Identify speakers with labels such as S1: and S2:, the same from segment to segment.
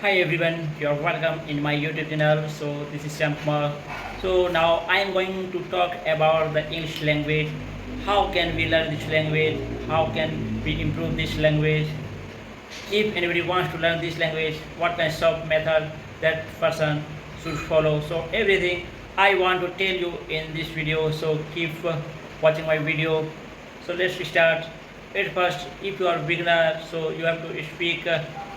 S1: Hi everyone, you're welcome in my YouTube channel. So this is Shyam Kumar. So now I am going to talk about the English language. How can we learn this language? How can we improve this language? If anybody wants to learn this language, what kinds of method that person should follow. So everything I want to tell you in this video. So keep watching my video. So let's start. At first, if you are beginner, so you have to speak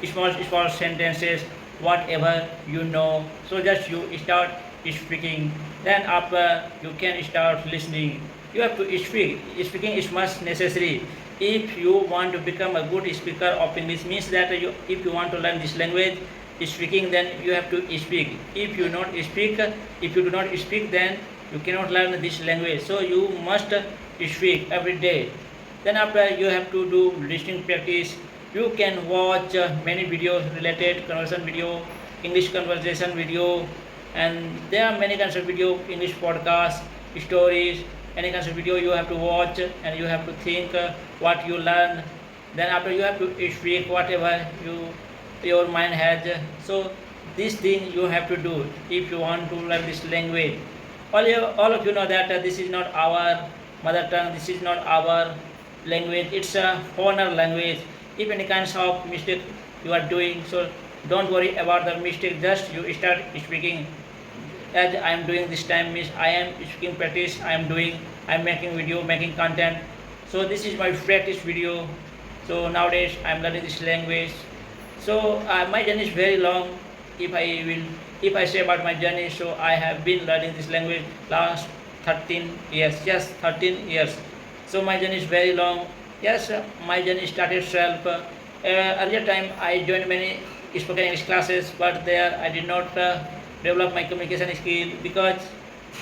S1: small sentences, whatever you know. So just you start speaking. Then after you can start listening. You have to speak. Speaking is much necessary. If you want to become a good speaker of English, means that if you want to learn this language, speaking, then you have to speak. If you do not speak, then you cannot learn this language. So you must speak every day. Then after you have to do listening practice. You can watch many videos related conversation video, English conversation video, and there are many kinds of video, English podcast, stories, any kinds of video you have to watch and you have to think what you learn. Then after you have to speak whatever your mind has. So this thing you have to do if you want to learn this language. All of you know that this is not our mother tongue, this is not our language, it's a foreigner language. If any kinds of mistake you are doing, so don't worry about the mistake, just you start speaking. As I am doing this time, means I am speaking practice, I am making video, making content. So this is my practice video. So nowadays I am learning this language. So my journey is very long. If I say about my journey, so I have been learning this language last 13 years. Yes, 13 years. So my journey is very long. Yes, my journey started self. Earlier time I joined many spoken English classes, but there I did not develop my communication skill because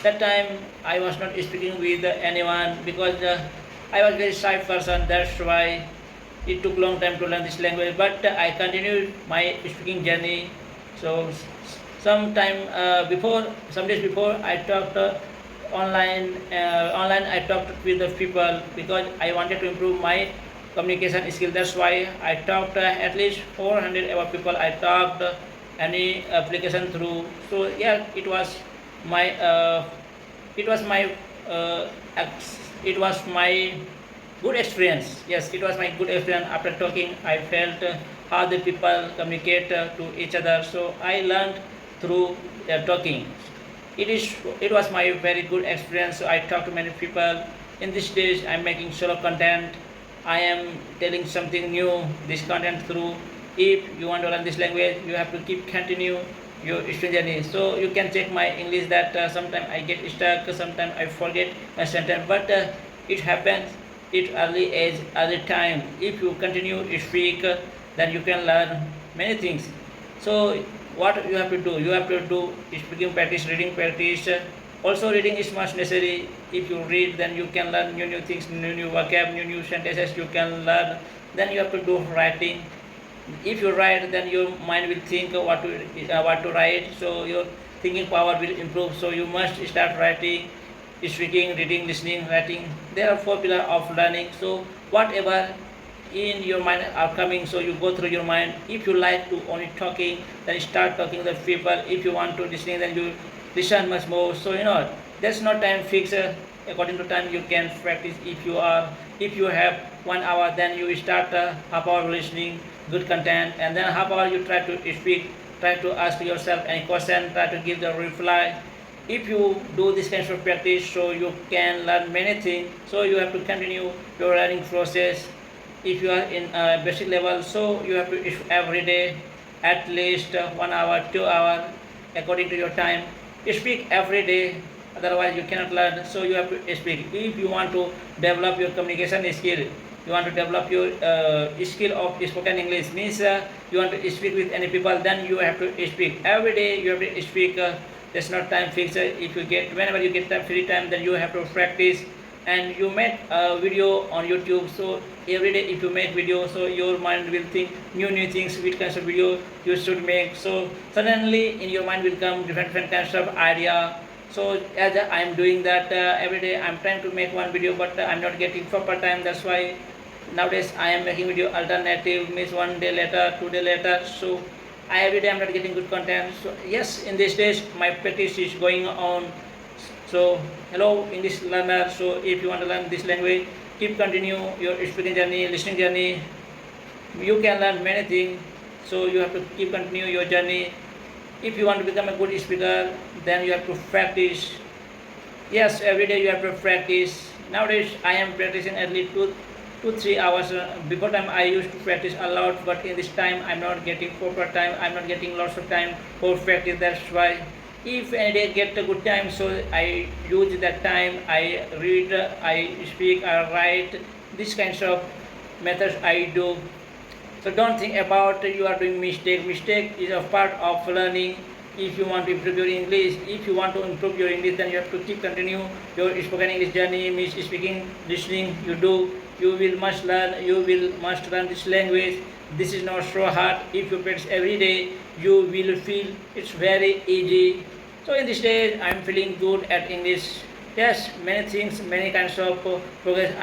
S1: that time I was not speaking with anyone because I was very shy person. That's why it took long time to learn this language. But I continued my speaking journey. So some days before, I talked online. Online, I talked with the people because I wanted to improve my communication skill. That's why I talked at least 400 above people. I talked any application through. So yeah, my uh, it was my uh, it was my good experience. Yes, it was my good experience. After talking, I felt how the people communicate to each other. So I learned through talking. It was my very good experience. So I talked to many people. In these days, I'm making solo content. I am telling something new. This content through. If you want to learn this language, you have to keep continue your student journey. So you can check my English that sometimes I get stuck, sometimes I forget my sentence, but it happens at early age, early time. If you continue to speak, then you can learn many things. So what you have to do? You have to do speaking practice, reading practice. Also, reading is much necessary. If you read, then you can learn new things, new vocab, new sentences. You can learn. Then you have to do writing. If you write, then your mind will think what to write. So your thinking power will improve. So you must start writing, speaking, reading, listening, writing. There are four pillars of learning. So whatever in your mind are coming, so you go through your mind. If you like to only talking, then start talking to people. If you want to listening, then you listen much more. So there's no time fixed. According to time you can practice. If you have 1 hour, then you start half hour listening good content, and then half hour you try to speak, try to ask yourself any question, try to give the reply. If you do this kind of practice, so you can learn many things. So you have to continue your learning process. If you are in basic level, so you have to every day at least 1 hour, 2 hour, according to your time. You speak every day, otherwise you cannot learn. So you have to speak. If you want to develop your communication skill, you want to develop your skill of spoken English, means you want to speak with any people, then you have to speak every day. You have to speak. There's no time fixed. If you get whenever you get time, free time, then you have to practice. And you make a video on YouTube. So every day, if you make video, so your mind will think new things, which kinds of video you should make. So suddenly in your mind will come different kinds of idea. So as I'm doing that every day, I'm trying to make one video, but I'm not getting proper time. That's why nowadays I am making video alternative, means 1 day later, 2 day later. So every day I'm not getting good content. So yes, in these days my practice is going on. So hello English learner. So if you want to learn this language, keep continue your speaking journey, listening journey. You can learn many things. So you have to keep continue your journey. If you want to become a good speaker, then you have to practice. Yes, every day you have to practice. Nowadays I am practicing at least 2 3 hours. Before time I used to practice a lot, but in this time I'm not getting proper time. I'm not getting lots of time for practice. That's why if any day get a good time, so I use that time. I read, I speak, I write. These kinds of methods I do. So don't think about you are doing mistake. Mistake is a part of learning. If you want to improve your English, if you want to improve your English, then you have to keep continue your spoken English journey, means speaking, listening. You do. You will must learn. You will must learn this language. This is not so hard. If you practice every day, you will feel it's very easy. So in this day, I'm feeling good at English. Yes, many things, many kinds of progress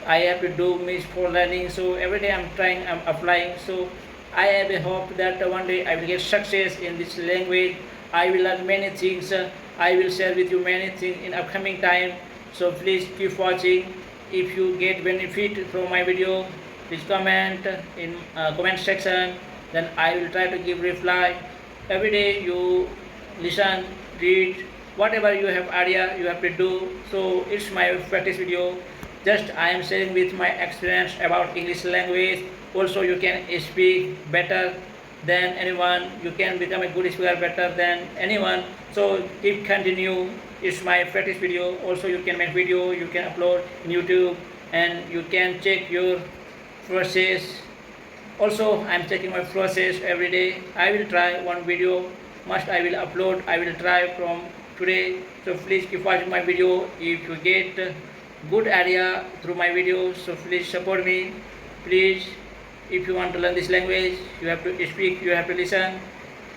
S1: I have to do means for learning. So every day I'm trying, I'm applying. So I have a hope that one day I will get success in this language. I will learn many things. I will share with you many things in upcoming time. So please keep watching. If you get benefit from my video, please comment in comment section. Then I will try to give reply. Every day you listen, read, whatever you have idea you have to do. So it's my practice video. Just I am sharing with my experience about English language. Also you can speak better than anyone. You can become a good speaker better than anyone. So keep continue. It's my practice video. Also you can make video. You can upload in YouTube and you can check your process. Also I'm checking my process every day. I will try one video. Must I will upload. I will try from today. So please keep watching my video. If you get good idea through my videos, so please support me. Please, if you want to learn this language, you have to speak, you have to listen.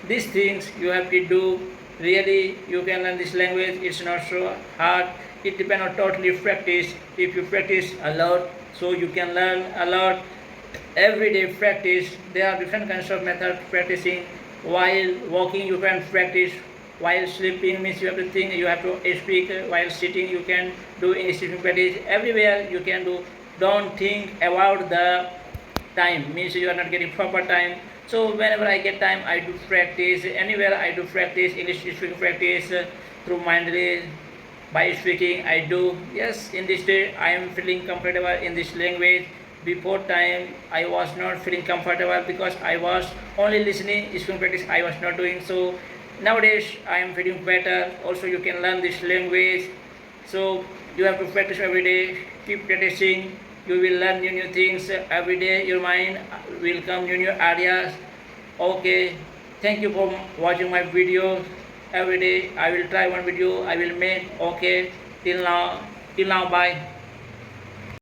S1: These things you have to do. Really, you can learn this language. It's not so hard. It depends on totally practice. If you practice a lot, so you can learn a lot. Everyday practice. There are different kinds of methods practicing. While walking, you can practice. While sleeping means you have to think, you have to speak. While sitting, you can do English speaking practice. Everywhere you can do. Don't think about the time, means you are not getting proper time. So whenever I get time, I do practice. Anywhere I do practice, English speaking practice through mindly by speaking. I do. Yes, in this day I am feeling comfortable in this language. Before time I was not feeling comfortable because I was only listening speaking practice. I was not doing so. Nowadays I am feeling better. Also you can learn this language. So you have to practice every day. Keep practicing. You will learn new things every day. Your mind will come new ideas. Okay. Thank you for watching my video. Every day I will try one video. I will make. Okay. Till now. Bye.